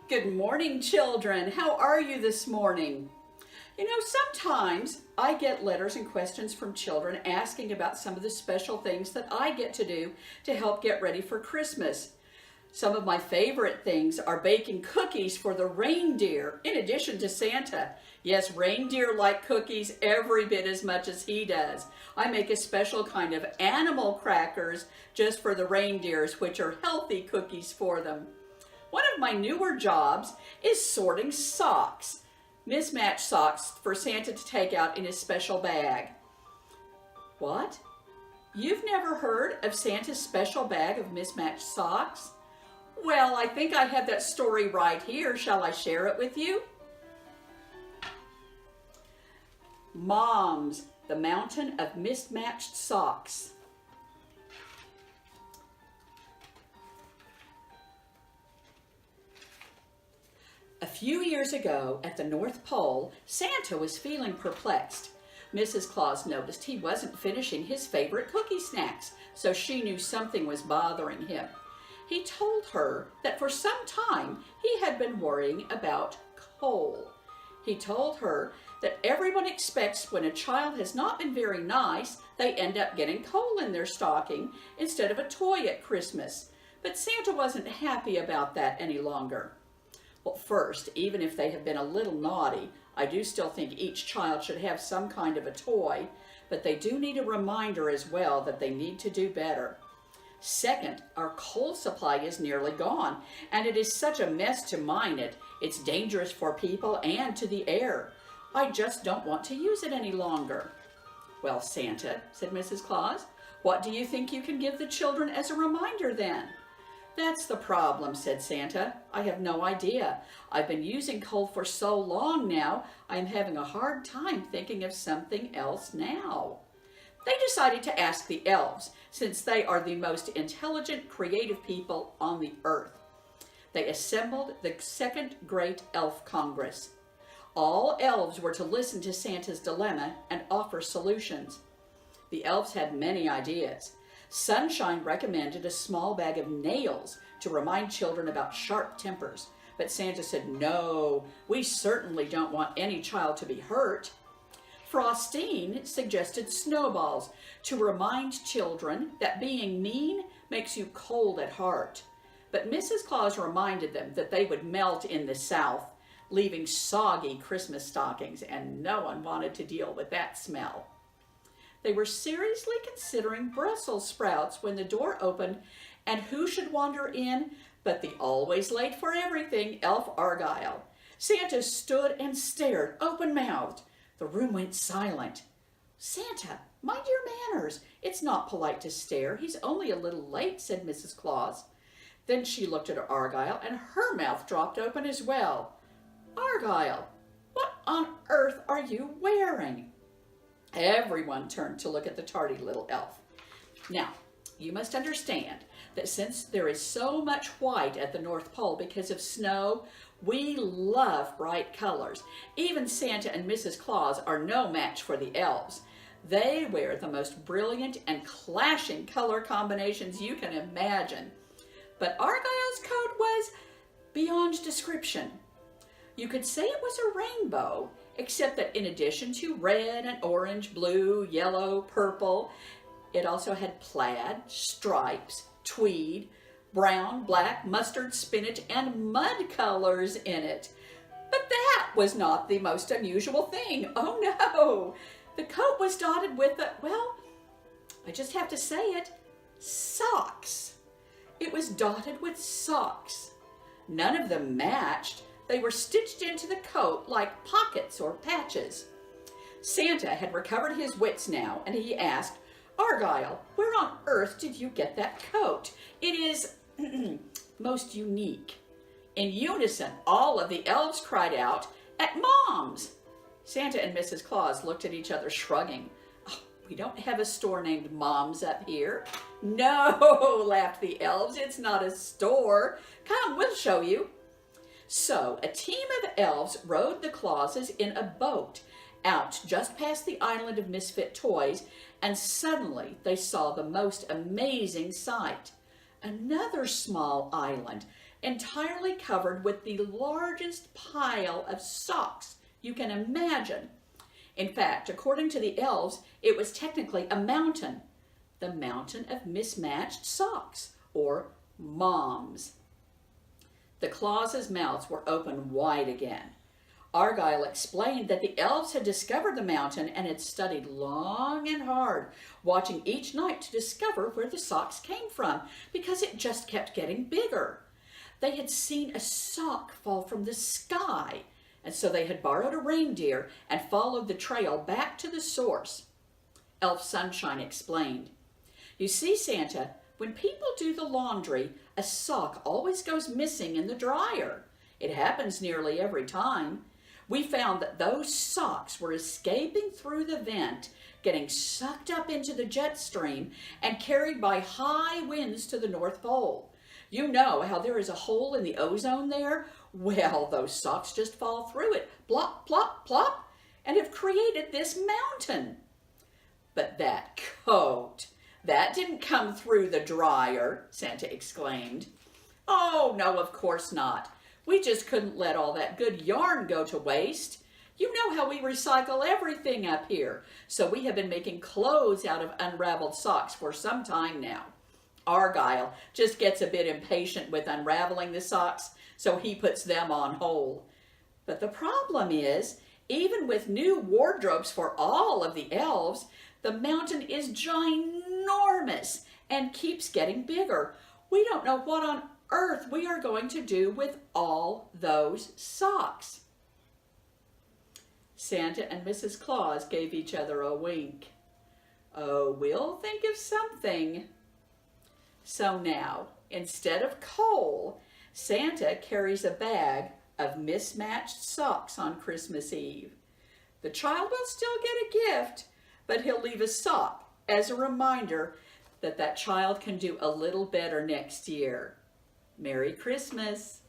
Good morning, children. How are you this morning? You know, sometimes I get letters and questions from children asking about some of the special things that I get to do to help get ready for Christmas. Some of my favorite things are baking cookies for the reindeer, in addition to Santa. Yes, reindeer like cookies every bit as much as he does. I make a special kind of animal crackers just for the reindeers, which are healthy cookies for them. One of my newer jobs is sorting socks, mismatched socks for Santa to take out in his special bag. What? You've never heard of Santa's special bag of mismatched socks? Well, I think I have that story right here. Shall I share it with you? M.O.M.M.S, the Mountain of Mismatched Socks. A few years ago at the North Pole, Santa was feeling perplexed. Mrs. Claus noticed he wasn't finishing his favorite cookie snacks, so she knew something was bothering him. He told her that for some time he had been worrying about coal. He told her that everyone expects when a child has not been very nice, they end up getting coal in their stocking instead of a toy at Christmas. But Santa wasn't happy about that any longer. Well, first, even if they have been a little naughty, I do still think each child should have some kind of a toy, but they do need a reminder as well that they need to do better. Second, our coal supply is nearly gone, and it is such a mess to mine it. It's dangerous for people and to the air. I just don't want to use it any longer. Well, Santa, said Mrs. Claus, what do you think you can give the children as a reminder then? That's the problem, said Santa. I have no idea. I've been using coal for so long now, I'm having a hard time thinking of something else now. They decided to ask the elves, since they are the most intelligent, creative people on the earth. They assembled the Second Great Elf Congress. All elves were to listen to Santa's dilemma and offer solutions. The elves had many ideas. Sunshine recommended a small bag of nails to remind children about sharp tempers, but Santa said, no, we certainly don't want any child to be hurt. Frostine suggested snowballs to remind children that being mean makes you cold at heart. But Mrs. Claus reminded them that they would melt in the South, leaving soggy Christmas stockings, and no one wanted to deal with that smell. They were seriously considering Brussels sprouts when the door opened, and who should wander in but the always late for everything Elf Argyle. Santa stood and stared, open-mouthed. The room went silent. Santa, mind your manners. It's not polite to stare. He's only a little late, said Mrs. Claus. Then she looked at Argyle, and her mouth dropped open as well. Argyle, what on earth are you wearing? Everyone turned to look at the tardy little elf. Now, you must understand that since there is so much white at the North Pole because of snow, we love bright colors. Even Santa and Mrs. Claus are no match for the elves. They wear the most brilliant and clashing color combinations you can imagine. But Argyle's coat was beyond description. You could say it was a rainbow, except that in addition to red and orange, blue, yellow, purple, it also had plaid, stripes, tweed, brown, black, mustard, spinach, and mud colors in it. But that was not the most unusual thing. Oh no! The coat was dotted with well, I just have to say it, socks. It was dotted with socks. None of them matched. They were stitched into the coat like pockets or patches. Santa had recovered his wits now, and he asked, Argyle, where on earth did you get that coat? It is most unique. In unison, all of the elves cried out, at Mom's. Santa and Mrs. Claus looked at each other, shrugging. Oh, we don't have a store named Mom's up here. No, laughed the elves, it's not a store. Come, we'll show you. So a team of elves rowed the Clauses in a boat out just past the island of misfit toys, and suddenly they saw the most amazing sight. Another small island, entirely covered with the largest pile of socks you can imagine. In fact, according to the elves, it was technically a mountain, the mountain of mismatched socks, or M.O.M.M.S. The Clauses' mouths were open wide again. Argyle explained that the elves had discovered the mountain and had studied long and hard, watching each night to discover where the socks came from, because it just kept getting bigger. They had seen a sock fall from the sky, and so they had borrowed a reindeer and followed the trail back to the source. Elf Sunshine explained, "You see, Santa, when people do the laundry, a sock always goes missing in the dryer. It happens nearly every time. We found that those socks were escaping through the vent, getting sucked up into the jet stream, and carried by high winds to the North Pole. You know how there is a hole in the ozone there? Well, those socks just fall through it, plop, plop, plop, and have created this mountain." "But that coat, that didn't come through the dryer," Santa exclaimed. "Oh, no, of course not. We just couldn't let all that good yarn go to waste. You know how we recycle everything up here, so we have been making clothes out of unraveled socks for some time now. Argyle just gets a bit impatient with unraveling the socks, so he puts them on whole. But the problem is, even with new wardrobes for all of the elves, the mountain is ginormous and keeps getting bigger. We don't know what on earth we are going to do with all those socks." Santa and Mrs. Claus gave each other a wink. "Oh, we'll think of something." So now, instead of coal, Santa carries a bag of mismatched socks on Christmas Eve. The child will still get a gift, but he'll leave a sock as a reminder that that child can do a little better next year. Merry Christmas.